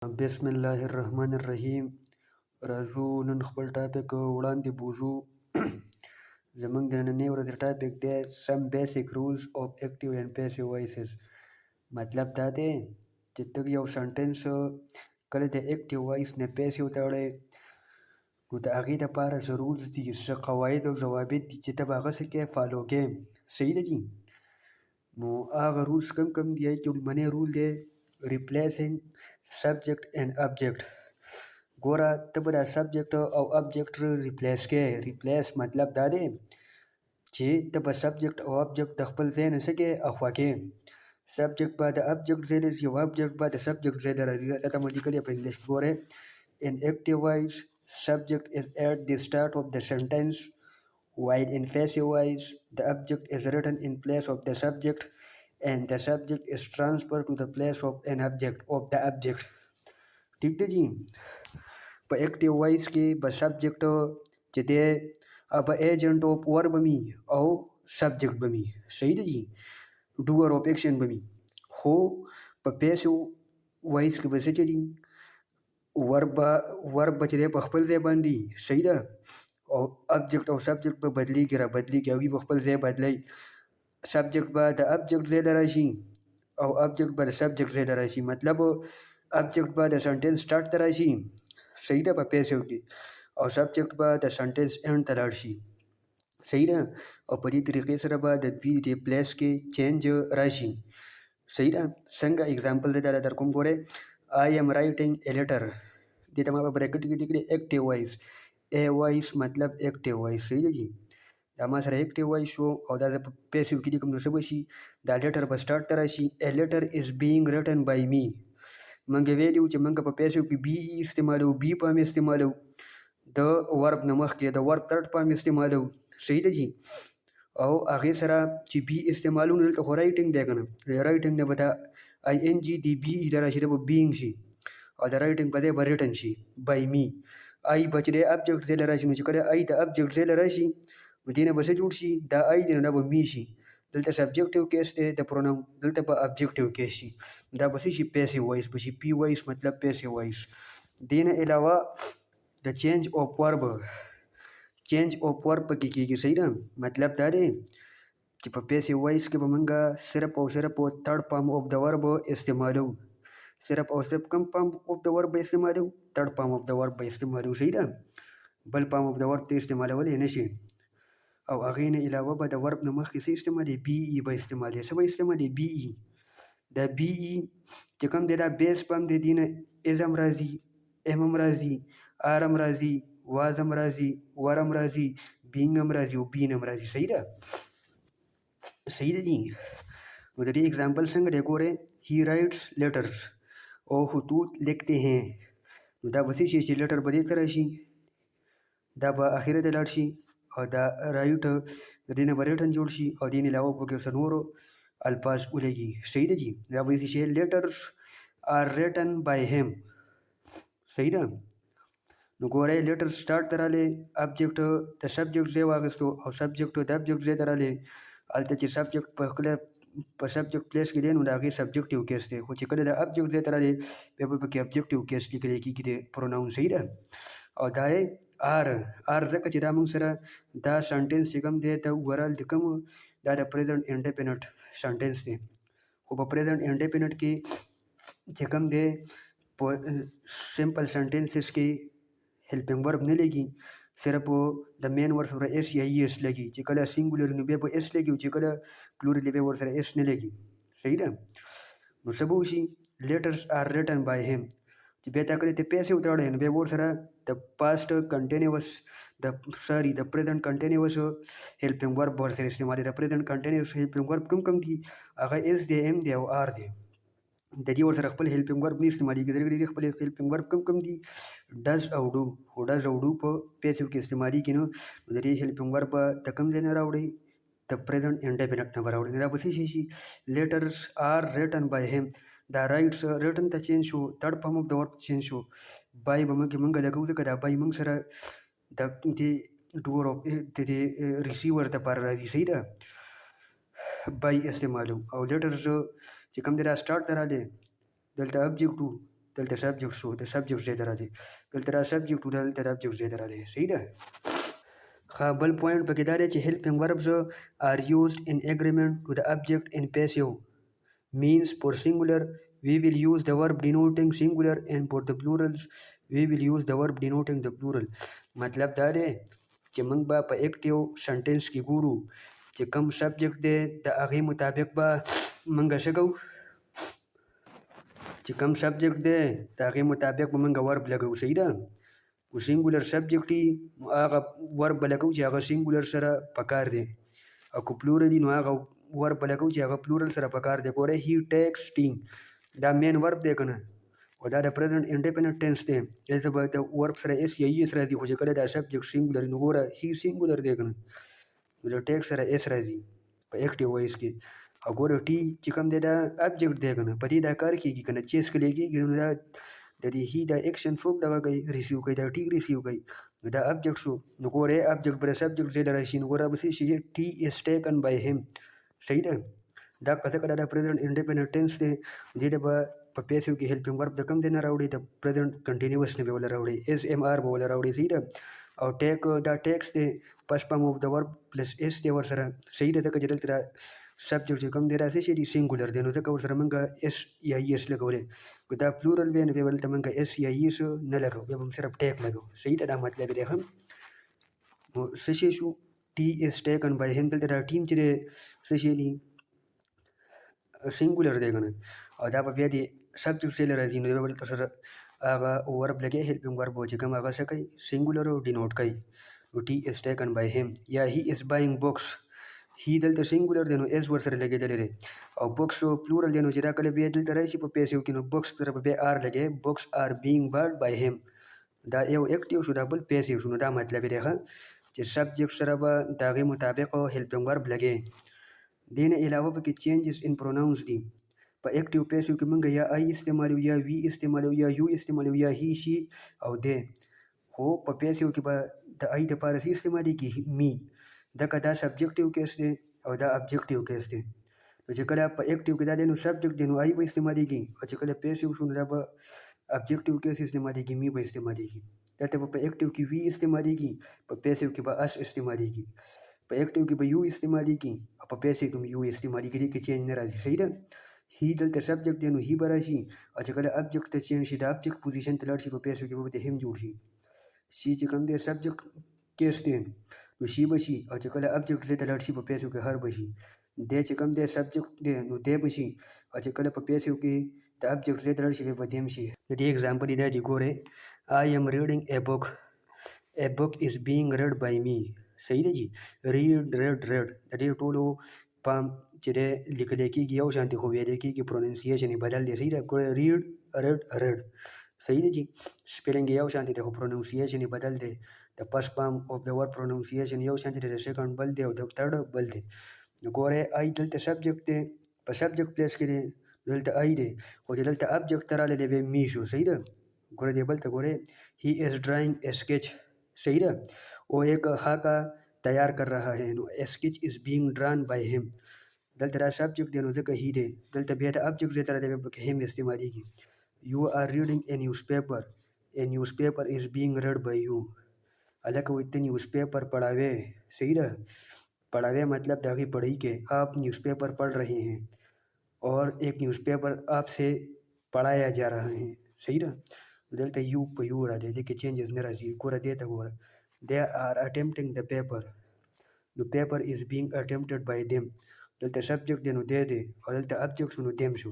बिस्मिल्लाहिर्रहमानिर्रहीम. راځو نن خپل ټاپک وړاندې بوځو. زموږ د نننۍ ورځې ټاپک دی سم بیسیک رولز آف اکټیو اینډ پیسیو وایسز. مطلب دا دی چې ته یو سنټنس کله د اکټیو وایس نه پیسیو ته وړې نو د هغې دپاره څه رولز دي، څه قواعد او ضوابط دي چې ته به هغه څه کوې فالو کوې. صحیح ده جي. نو هغه رولز کم دي چې لومړنی رول دی replacing subject and object. ګوره ته به دا سبجیکټ او object ریپلیس کوې. ریپلیس مطلب دا دی چې ته به سبجیکټ او object د خپل ځای نه څه کوې اخوا کوې. سبجیکټ به د object ځای ته ځي او object به د subject ځای ته راځي. دا ته مو لیکلي په انګلیش کې ګورئ. In active voice, subject is at the start of the sentence, while in passive voice, the object is written in place of the subject and the subject is transferred to the place of an object. ٹھیک دی جی. په اکټیو وایس کې به سبجیکټ چې دی به ایجنټ آف ورب وي او سبجیکټ به وي. صحیح دی جی. ډوور آف ایکشن به وي. خو په پیسیو وایس کې به څه چلي، ورب به چې دی په خپل ځای باندې. صحیح ده. او object او subject به بدلیږي را بدلیږي او په خپل ځای بدلی. سبجیکټ به د object ځای ته راشي او object به د subject ځای ته راشي. مطلب object به د سنټنس سټارټ ته راشي. صحیح ده په پیسیو کې. او subject به د سنټنس اینډ ته لاړ شي. صحیح ده. او په دې طریقې سره به د دوی د پلیس کې چینج راشي. صحیح ده. څنګه اگزامپل دی دا در کوم ګورئ. I am writing a letter. دې ته ما په بریکټ کې لیکلي اکټیو وایس. ای وایس مطلب اکټیو وایس. صحیح ده جي. دا ما سره اکټیو وایس شو او دا زه په پیسیو کې لیکم نو څه به شي، دا لیټر به سټارټ ته راشي. A letter is being written by me. موږ ویلي وو چې موږ په پیسیو کې بي استعمالوو، بي پام استعمالوو د ورب نه مخکې، د ورب ترډ پام استعمالوو. صحیح ده جي. او هغې سره چې بي استعمالو نو دلته خو رایټنګ دی که نه، رایټنګ نه به دا آی این جي دی بي ای ته راشي، دا به بینګ شي او د رایټنګ په ځای به ریټن شي بای می. آی به چې دی object ځای له راشي نو چې کله آی د object ځای له راشي نو دې نه به څه جوړ شي، دا آی دی نو دا به می شي. دلته سبجیکټیو کیس دی د پروناون، دلته به ابجیکټیو کیس شي. دا به څه شي پیسیو وایس به شي. پی وایس مطلب پیسیو وایس. دې نه علاوه د چینج آف ورب، چینج آف ورب پکې کېږي. صحیح ده. مطلب دا دی چې په پیسیو وایس کې به موږ صرف او صرف تھرډ فارم آف د ورب استعمالو. صرف او صرف کم فارم آف د ورب به استعمالو، تھرډ فارم آف د ورب به استعمالو. صحیح ده. بل فارم آف د ورب ته استعمالولی نه شي. او هغې نه علاوه به د ورب نه مخکې څه استعمالي، بي ای به استعمالي. څه به استعمالي؟ بي ای. دا بي ای چې کوم دی دا بیس فارم دی، دې نه از هم راځي، ام هم راځي، آر هم راځي، واز هم راځي، ور هم راځي، بینګ هم راځي او بین هم راځي. صحیح ده. صحیح ده جي. نو د دې اگزامپل څنګه دی ګورئ. هی رائټس لیټرز او خطوط لیکتے ہیں. نو دا به څه شي چې لیټر به دې ته راشي، دا به اخره ته لاړ شي او دا رایټ د دې نه به ریټن جوړ شي او دې نه علاوه پکې ورسره نورو الفاظ ولګي. صحیح ده جي. دا به څه شي لیټرز آر ریټن بای هیم. صحیح ده. نو ګورئ لیټر سټارټ ته رالی، ابجیکټ د سبجیکټ ځای واخیستو او سبجیکټ د ابجیکټ ځای ته رالی. هلته چې سبجیکټ په سبجیکټ پلیس کې دی نو د هغې سبجیکټیو کیس دی، خو چې کله د ابجیکټ ځای ته رالی بیا به پکې ابجیکټیو کیس لیکلی کېږي د پروناون. صحیح ده. او دا یې آر ځکه چې دا موږ سره دا سنټنس چې کوم دی د اوورال د کوم دا د پریزنټ انډیپینډنټ سنټنس دی. خو په پریزنټ انډیپینډنټ کې چې کوم دی په سمپل سنټنسز کې هیلپینګ ورب نه لګي، صرف د مین ورب سره ایس یا ای ایس لګي. چې کله سینګولر نو بیا به ایس لګي او چې کله پلورل بیا ورسره ایس نه لګي. صحیح ده. نو څه به وشي، لیټرز آر ریټن بای هیم. چې بیا تا کړی ته پیسې وتړی نو بیا ورسره د پاسټ کنټینیوس د پریزنټ کنټینیوس هیلپینګ ورب ورسره استعمالي. د پریزنټ کنټینیوس هیلپینګ ورب کوم دي، هغه ایس دی، ایم دی او آر دی. د دې ورسره خپل هیلپینګ ورب نه استعمالېږي. د دې خپل هیلپینګ ورب کوم دي، ډز او ډو. خو ډز او ډو په پیسیو کې استعمالېږي نو د دې هیلپینګ ورب د کوم ځای نه راوړئ، د پریزنټ انډیپینډنټ نه به راوړئ. دا به څه شي، لیټرز آر ریټن بای هیم. دا رایټس ریټن ته چینج شو، تھرډ فارم آف د ورب چینج شو. بای به موږ لګوو ځکه دا بای موږ سره د دې ډور آف د دې ریسیور دپاره راځي. صحیح ده. بای استعمالو. او لیټرز چې کوم دی دا سټارټ ته رالی، دلته ابجیکټ دلته سبجیکټ شو د سبجیکټ ځای ته راځي دلته را سبجیکټ و دلته را سبجیکټ ځای ته راځي صحیح ده ښه بل پوینټ پکې دا دی چې helping verbs are used in agreement to the object in passive means for singular we will use the verb denoting singular and for the plurals we will use the verb denoting the plural مطلب دا دی چې موږ به په اکټیو سنټنس کې ګورو چې کوم سبجیکټ دی د هغې مطابق به موږ څه کوو چې کوم سبجیکټ دی د هغې مطابق به موږ ورب لګوو صحیح ده خو سینګولر سبجیکټ وي نو هغه ورب به لګوو چې هغه سینګولر سره پکار دی او که پلورل وي نو هغه ورب به لګوو چې هغه پلورل سره پکار دی ګوره هی ټیکسټینګ دا مین ورب دی که نه او دا د پریزنټ انډیپینډنټ ټینس دی دلته به د ورب سره ایس یا ایس راځي خو چې کله دا سبجیکټ سینګولر نو ګوره هی سینګولر دی که نه نو د ټیک سره ایس راځي په اکټیو وایس کې او ګوره ټي چې کوم دی دا ابجیکټ دی که نه په دې دا کار کېږي که نه چې اسکلی کېږي نو دا د دې هی دا ایکشن څوک دغه کوي ریسیو کوي دا ټي ریسیو کوي نو دا ابجیکټ شو نو ګوره ابجیکټ به د سبجیکټ ځای ته راشي نو ګوره به څه شي ټي از ټیکن بای هیم صحیح ده دا ځکه دا د پریزنټ انډیپینډنټ ټینس دی دې ته به په پیسو کې هیلپینګ ورب د کوم دی نه راوړي د پریزنټ کنټینیوس نه به وله راوړي ایس ایم آر به وله راوړي صحیح ده او ټیک دا ټیکس دی پس پم اف د ورب پلس ایس دی ورسره صحیح ده ځکه چې دلته سبجیکټ چې کوم دی را څه شي دی سینګولر دی نو ځکه ورسره موږ ایس یا ایس لګولی که دا پلورل وی نو بیا به دلته موږ ایس یا ایس نه لګو بیا به هم صرف ټیک لګو صحیح ده دا مطلب دی ښه نو څه شی شو ټي از ټیکن بای هیم دلته دا ټیم چې دی څه شی دی سینګولر دی که نه او دا به بیا د سبجیکټ ځای له راځي نو بیا به دلته سره هغه ورب لګیا هیلپینګ ورب چې کوم هغه څه کوي سینګولر ډینوټ کوي نو ټي از ټیکن بای هیم یا هی از بایینګ بوکس هی دلته سینګولر دی نو ایس ورسره لګېدلی دی او بوکس پلورل دی نو چې دا کله بیا دلته راشي په پیسو کې نو بوکس سره به بیا آر لګی بوکس آر بینګ باډ بای هیم دا یو اکټیو شو دا بل پیسو شو نو دا مطلب دی ښه چې سبجیکټ سره به د هغې مطابق هیلپینګ ورب لګی دې نه علاوه پکې چینجز ان پروناونس دي په اکټیو پیسو کې موږ یا آی استعمالو یا وی استعمالو یا یو استعمالو یا هی شي او دی خو په پیسو کې به د آی دپاره څه استعمالیږي می دکه دا سبجیکټیو کیس دی او دا ابجیکټیو کیس دی نو چې کله په اکټیو کې دا دی نو سبجیکټ دی نو آی به استعمالیږي او چې کله پیسو شو نو دا به ابجیکټیو کیس استعمالیږي می به استعمالیږي دلته به په اکټیو کې وی استعمالیږي په پیسو کې به اس استعمالیږي په اکټیو کې به یو استعمالیږي او په پیسو کې یو استعمالیږي دې کې چینج نه راځي صحیح ده هی دلته سبجیکټ دی نو هی به راشي او چې کله ابجیکټ ته چینج شي د ابجیکټ پوزیشن ته لاړ شي په پیسو کې به د هم جوړ شي شي چې کوم دی سبجیکټ کیس دی نو شي به شي او چې کله ابجیکټ ځای ته لاړ شي په پیسو کې هر به شي دی چې کوم دی سبجیکټ دی نو دی به شي او چې کله په پیسو کې د ابجیکټ ځای ته لاړ شي بیا به دیم شي د دې اګزامپل دا دی ګورئ آی ایم ریډینګ اے بک از بینګ ریډ بای می صحیح دی جی ریډ د دې ټولو پام چې دی لیکلی کېږي یو شانتې خو ویلی کېږي پروننسیشن یې بدل دی صحیح ده ګوره ریډ ریډ صحیح دی جی سپیلنګ یې یو شانتې دی خو پروننسیشن یې بدل دی د فرست فارم اف د ورډ پروننسیشن یو شانتې دی د سیکنډ بل دی او د تھرډ بل دی نو ګوره آی دلته سبجیکټ دی په سبجیکټ پلیس کې دی دلته آی دی خو چې دلته ابجیکټ ته راغلی دی بیا می شو صحیح ده ګوره دی بل ته ګورئ he is drawing a sketch सही रहा वो एक खाका तैयार कर रहा है no sketch is being drawn by him दल तेरा सब्जेक्ट देनो ज़का ही दे दल तबियत ऑब्जेक्ट दे तेरा दे हिम इस्तेमाल की you are reading a newspaper is being read by you अलग वो इतने न्यूज़पेपर पढ़ावे सही रहा पढ़ावे मतलब दागी पढ़ी के आप न्यूज़पेपर पढ़ रहे हैं और एक न्यूज़पेपर आपसे पढ़ाया जा रहा है सही रहा دلته یو په یو راځي دې کې چینجز نه راځي ګوره دې ته ګوره they are attempting the paper نو paper is being attempted by them دلته سبجیکټ دی نو دی او دلته ابجیکټ شو نو دیم شو